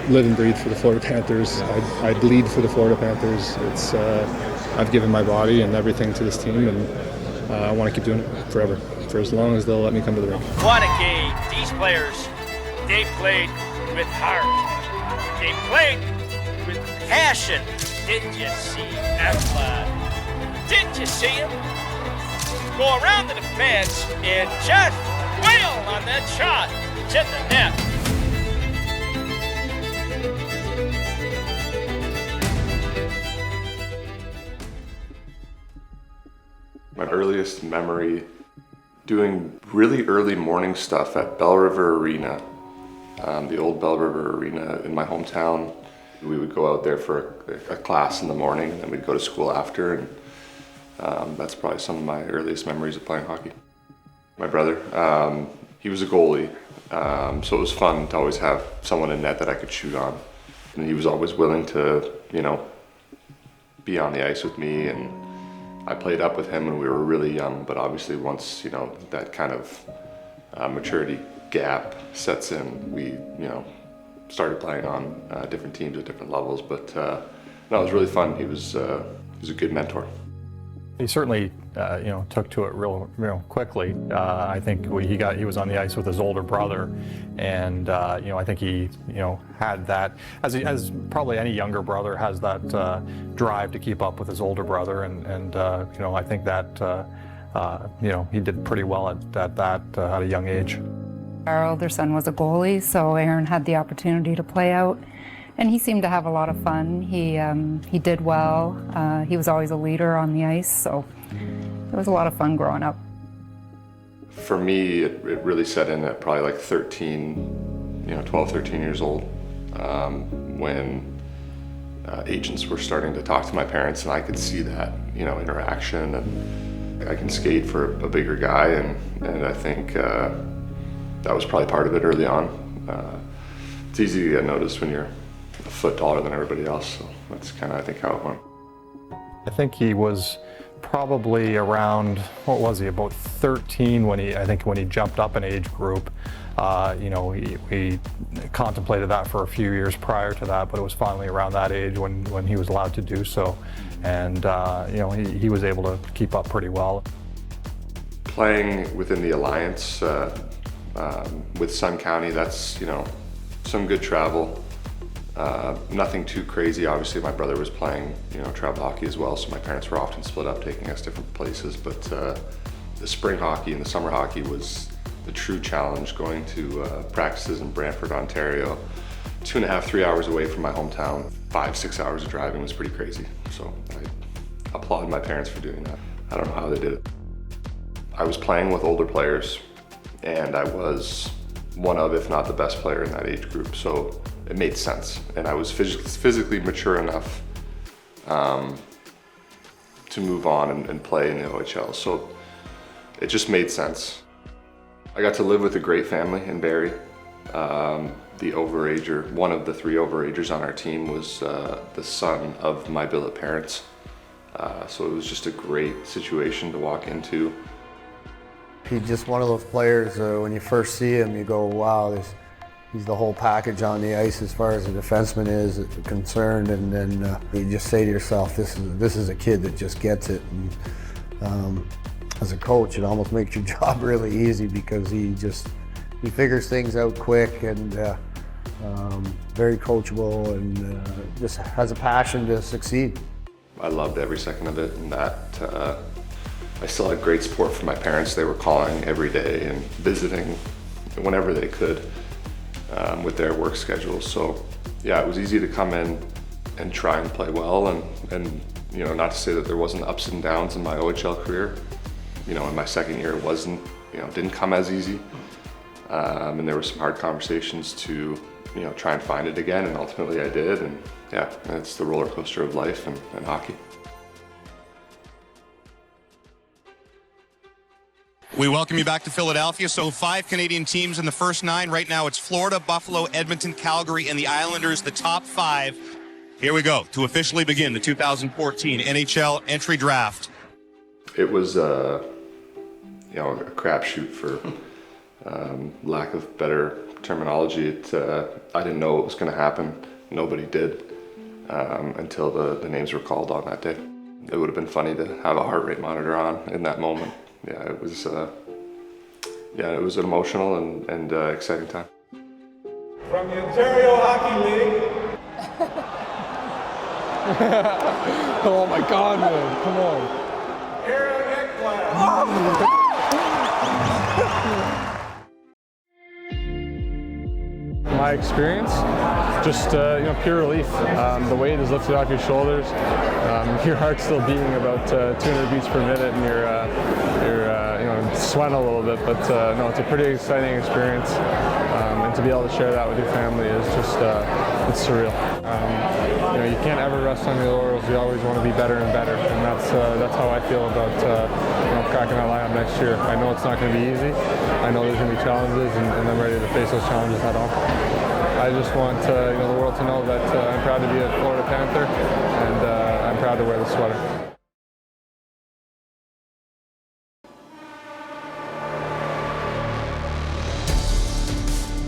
live and breathe for the Florida Panthers. I bleed for the Florida Panthers. I've given my body and everything to this team, and I want to keep doing it forever, for as long as they'll let me come to the rink. What a game. These players, they played with heart. They played with passion. Didn't you see Ekblad? Didn't you see him go around the defense and just wail on that shot to the net? My earliest memory doing really early morning stuff at Bell River Arena, the old Bell River Arena in my hometown. We would go out there for a class in the morning, and then we'd go to school after, and that's probably some of my earliest memories of playing hockey. My brother, he was a goalie, so it was fun to always have someone in net that I could shoot on. And he was always willing to, be on the ice with me, and I played up with him when we were really young, but obviously once, that kind of maturity gap sets in, we, started playing on different teams at different levels. But no, it was really fun. He was a good mentor. He certainly, took to it real quickly. I think he was on the ice with his older brother, and I think he, had that, as probably any younger brother has that drive to keep up with his older brother, and I think that he did pretty well at that at a young age. Our older son was a goalie, so Aaron had the opportunity to play out. And he seemed to have a lot of fun. He did well. He was always a leader on the ice, so it was a lot of fun growing up. For me, it really set in at probably like 12, 13 years old, when agents were starting to talk to my parents, and I could see that, interaction, and I can skate for a bigger guy, and I think that was probably part of it early on. It's easy to get noticed when you're a foot taller than everybody else, so that's kind of, I think, how it went. I think he was probably around, what was he, about 13 when he jumped up an age group. We contemplated that for a few years prior to that, but it was finally around that age when he was allowed to do so, and he was able to keep up pretty well. Playing within the Alliance with Sun County, that's some good travel. Nothing too crazy. Obviously, my brother was playing, travel hockey as well, so my parents were often split up, taking us different places. But the spring hockey and the summer hockey was the true challenge. Going to practices in Brantford, Ontario, 2.5, 3 hours away from my hometown. 5, 6 hours of driving was pretty crazy. So I applaud my parents for doing that. I don't know how they did it. I was playing with older players, and I was one of, if not the best player in that age group. So it made sense, and I was physically mature enough to move on and play in the OHL. So it just made sense. I got to live with a great family in Barrie. The overager, one of the 3 overagers on our team, was the son of my billet parents. So it was just a great situation to walk into. He's just one of those players, when you first see him, you go, wow, he's the whole package on the ice as far as a defenseman is concerned, and then you just say to yourself, this is a kid that just gets it. And as a coach, it almost makes your job really easy, because he figures things out quick, and very coachable, and just has a passion to succeed. I loved every second of it, and that I still had great support from my parents. They were calling every day and visiting whenever they could with their work schedules. So yeah, it was easy to come in and try and play well, and not to say that there wasn't ups and downs in my OHL career. In my second year, it wasn't, didn't come as easy, and there were some hard conversations to try and find it again, and ultimately I did. And yeah, it's the roller coaster of life and hockey. We welcome you back to Philadelphia. So 5 Canadian teams in the first 9. Right now it's Florida, Buffalo, Edmonton, Calgary, and the Islanders, the top 5. Here we go to officially begin the 2014 NHL entry draft. It was a crapshoot for Lack of better terminology, I didn't know what was going to happen. Nobody did until the names were called on that day. It would have been funny to have a heart rate monitor on in that moment. Yeah, it was an emotional and exciting time. From the Ontario Hockey League. Oh my God, man! Come on. Aaron Ekblad. My experience, just pure relief. The weight is lifted off your shoulders. Your heart's still beating about 200 beats per minute, and you're sweating a little bit. But no, it's a pretty exciting experience, and to be able to share that with your family is just it's surreal. You can't ever rest on your laurels. You always want to be better and better, and that's how I feel about cracking that lineup next year. I know it's not going to be easy. I know there's going to be challenges, and I'm ready to face those challenges head on. I just want the world to know that I'm proud to be a Florida Panther, and I'm proud to wear the sweater.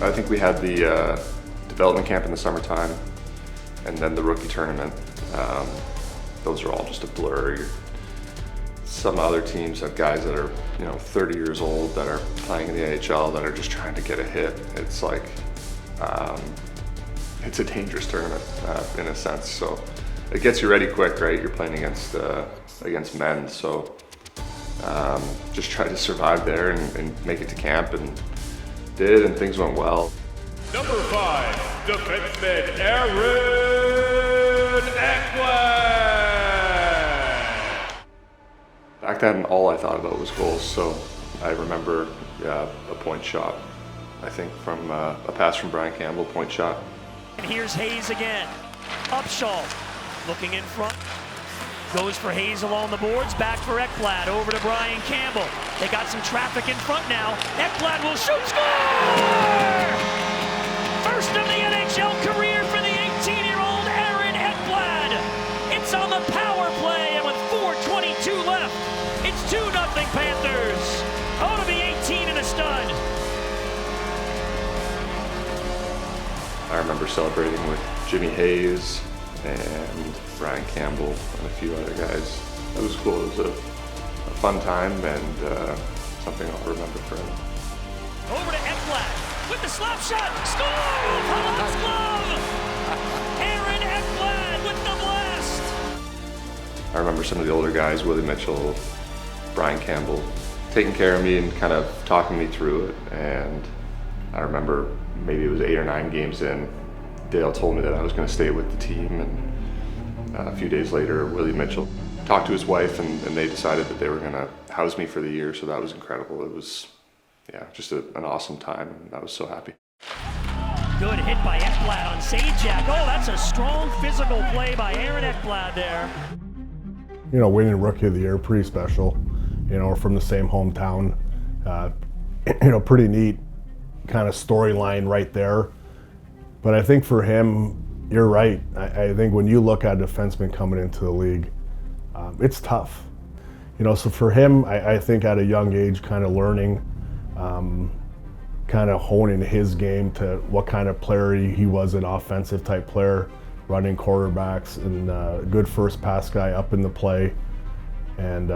I think we had the development camp in the summertime, and then the rookie tournament. Those are all just a blur. Some other teams have guys that are 30 years old that are playing in the NHL that are just trying to get a hit. It's like it's a dangerous tournament in a sense. So it gets you ready quick, right? You're playing against men, so just try to survive there and make it to camp, and did, and things went well. Number 5, defenseman Aaron Ekblad. Back then, all I thought about was goals, so I remember a point shot. I think from a pass from Brian Campbell, point shot. And here's Hayes again. Upshaw looking in front. Goes for Hayes along the boards, back for Ekblad, over to Brian Campbell. They got some traffic in front now. Ekblad will shoot, score! First of the NHL career for the 18-year-old Aaron Ekblad. It's on the power play, and with 4:22 left, it's 2-0 Panthers. Oh, to be 18 and a stud. I remember celebrating with Jimmy Hayes and Brian Campbell and a few other guys. It was cool. It was a fun time, and something I'll remember forever. Over to Ekblad with the slap shot. Score! Palov's glove! Aaron Ekblad with the blast! I remember some of the older guys, Willie Mitchell, Brian Campbell, taking care of me and kind of talking me through it. And I remember maybe it was 8 or 9 games in, Dale told me that I was going to stay with the team, and a few days later, Willie Mitchell talked to his wife, and they decided that they were going to house me for the year, so that was incredible. It was, just an awesome time, and I was so happy. Good hit by Ekblad on Sajak. Oh, that's a strong physical play by Aaron Ekblad there. Winning Rookie of the Year, pretty special. We're from the same hometown. Pretty neat kind of storyline right there. But I think for him, you're right. I think when you look at a defenseman coming into the league, it's tough. So for him, I think at a young age, kind of learning, kind of honing his game to what kind of player he was, an offensive type player, running quarterbacks, and a good first pass guy up in the play. And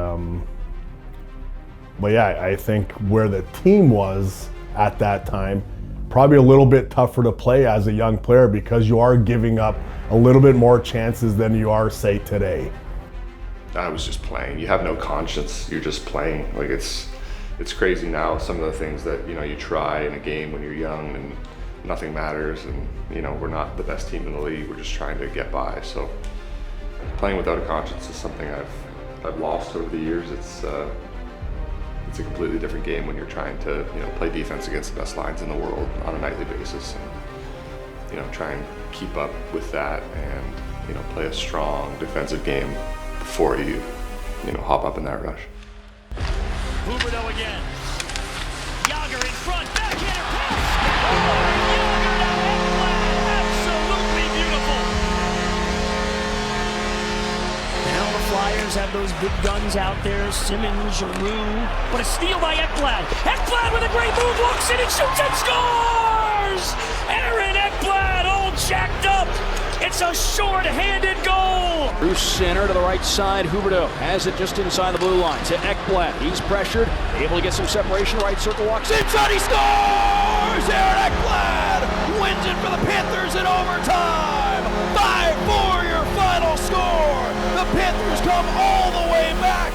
but yeah, I think where the team was at that time, probably a little bit tougher to play as a young player because you are giving up a little bit more chances than you are, say, today. I was just playing. You have no conscience. You're just playing. Like it's crazy now. Some of the things that you try in a game when you're young and nothing matters, and we're not the best team in the league. We're just trying to get by. So playing without a conscience is something I've lost over the years. It's a completely different game when you're trying to play defense against the best lines in the world on a nightly basis, and try and keep up with that, and play a strong defensive game before you hop up in that rush. Huberdeau again. Yager in front, backhander pass. Yager to Ekblad, absolutely beautiful. Now the Flyers have those big guns out there, Simmons, Giroux. But a steal by Ekblad. Ekblad with a great move, looks in and shoots and scores! Aaron Ekblad all jacked up. It's a short-handed goal. Through center to the right side, Huberdeau has it just inside the blue line to Ekblad. He's pressured, able to get some separation. Right circle, walks inside, he scores! Aaron Ekblad wins it for the Panthers in overtime. 5-4 your final score. The Panthers come all the way back.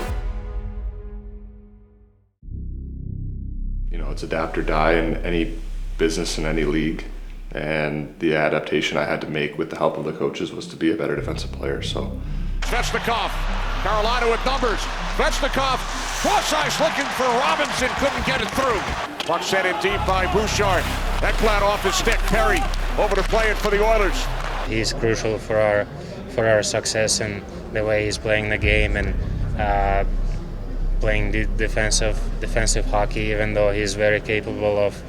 You know, it's adapt or die in any business in any league. And the adaptation I had to make with the help of the coaches was to be a better defensive player. So, Svechnikov, Carolina with numbers. Svechnikov, cross ice looking for Robinson, couldn't get it through. Puck sent in deep by Bouchard. Ekblad off his stick. Perry over to play it for the Oilers. He's crucial for our success and the way he's playing the game and playing the defensive hockey. Even though he's very capable of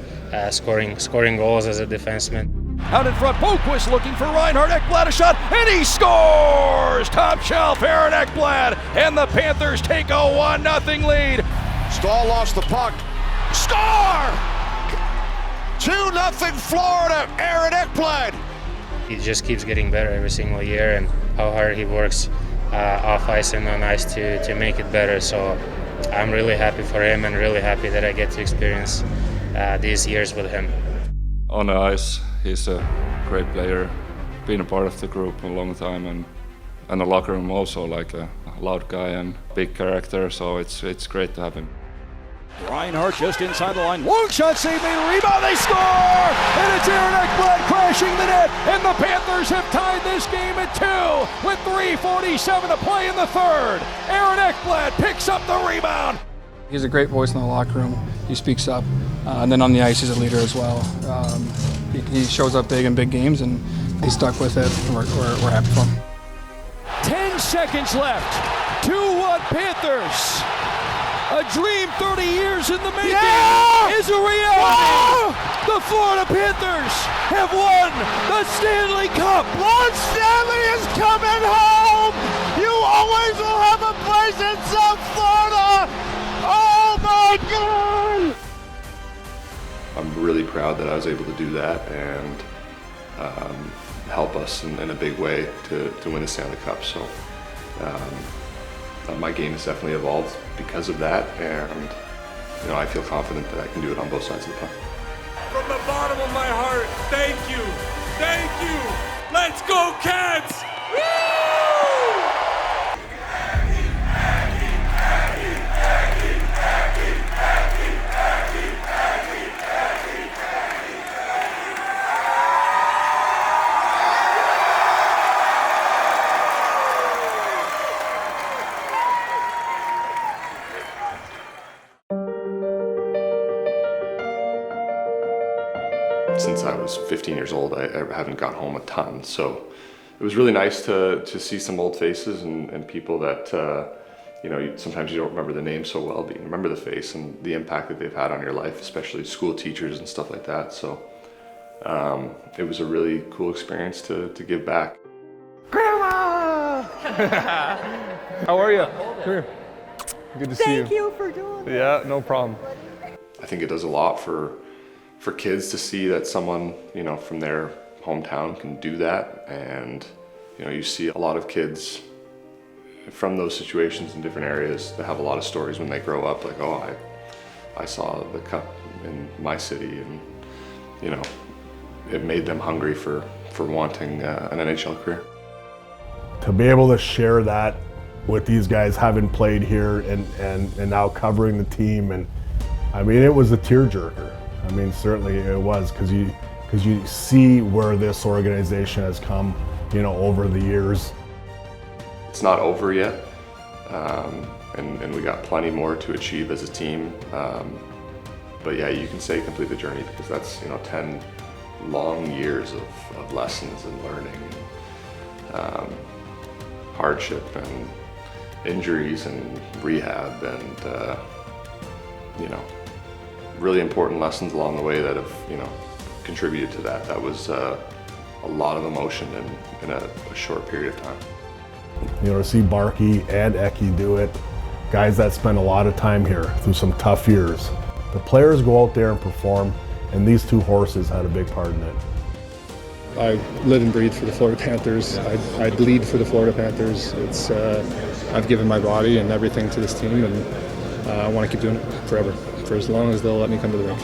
scoring goals as a defenseman. Out in front, Boquist looking for Reinhart. Ekblad a shot, and he scores! Top shelf, Aaron Ekblad, and the Panthers take a 1-0 lead. Stahl lost the puck. Score! 2-0 Florida, Aaron Ekblad. He just keeps getting better every single year, and how hard he works off ice and on ice to make it better. So I'm really happy for him and really happy that I get to experience these years with him. On the ice, he's a great player, been a part of the group a long time, and the locker room also, like a loud guy and big character, so it's great to have him. Reinhart just inside the line, long shot save made, a rebound, they score! And it's Aaron Ekblad crashing the net, and the Panthers have tied this game at 2 with 3:47 to play in the third. Aaron Ekblad picks up the rebound. He's a great voice in the locker room. He speaks up, and then on the ice he's a leader as well. He shows up big in big games, and he's stuck with it, and we're happy for him. 10 seconds left. 2-1 Panthers. A dream 30 years in the making is a reality. The Florida Panthers have won the Stanley Cup. Lord Stanley is coming home. You always will have a place in South Florida. Oh my God! I'm really proud that I was able to do that and help us in a big way to win the Stanley Cup. So my game has definitely evolved because of that, and you know, I feel confident that I can do it on both sides of the puck. From the bottom of my heart, thank you. Thank you. Let's go, Cats! Woo! Since I was 15 years old, I haven't gone home a ton, so it was really nice to see some old faces and people that you know, sometimes you don't remember the name so well, but you remember the face and the impact that they've had on your life, especially school teachers and stuff like that. So it was a really cool experience to give back. Grandma! How are you? Come here. Good to see you. Thank you for doing that. Yeah, no problem. I think it does a lot for kids to see that someone, you know, from their hometown can do that. And you know, you see a lot of kids from those situations in different areas that have a lot of stories when they grow up, like, oh, I saw the cup in my city, and you know, it made them hungry for wanting an NHL career. To be able to share that with these guys, having played here and now covering the team, and I mean, it was a tearjerker. I mean, certainly it was, because you see where this organization has come, you know, over the years. It's not over yet, and we got plenty more to achieve as a team. But yeah, you can say complete the journey, because that's, you know, 10 long years of lessons and learning, and hardship and injuries and rehab, and you know, really important lessons along the way that have, you know, contributed to that. That was a lot of emotion in a short period of time. You know, to see Barkey and Eki do it, guys that spend a lot of time here through some tough years. The players go out there and perform, and these two horses had a big part in it. I live and breathe for the Florida Panthers. I bleed for the Florida Panthers. I've given my body and everything to this team, and I want to keep doing it forever, for as long as they'll let me come to the rink.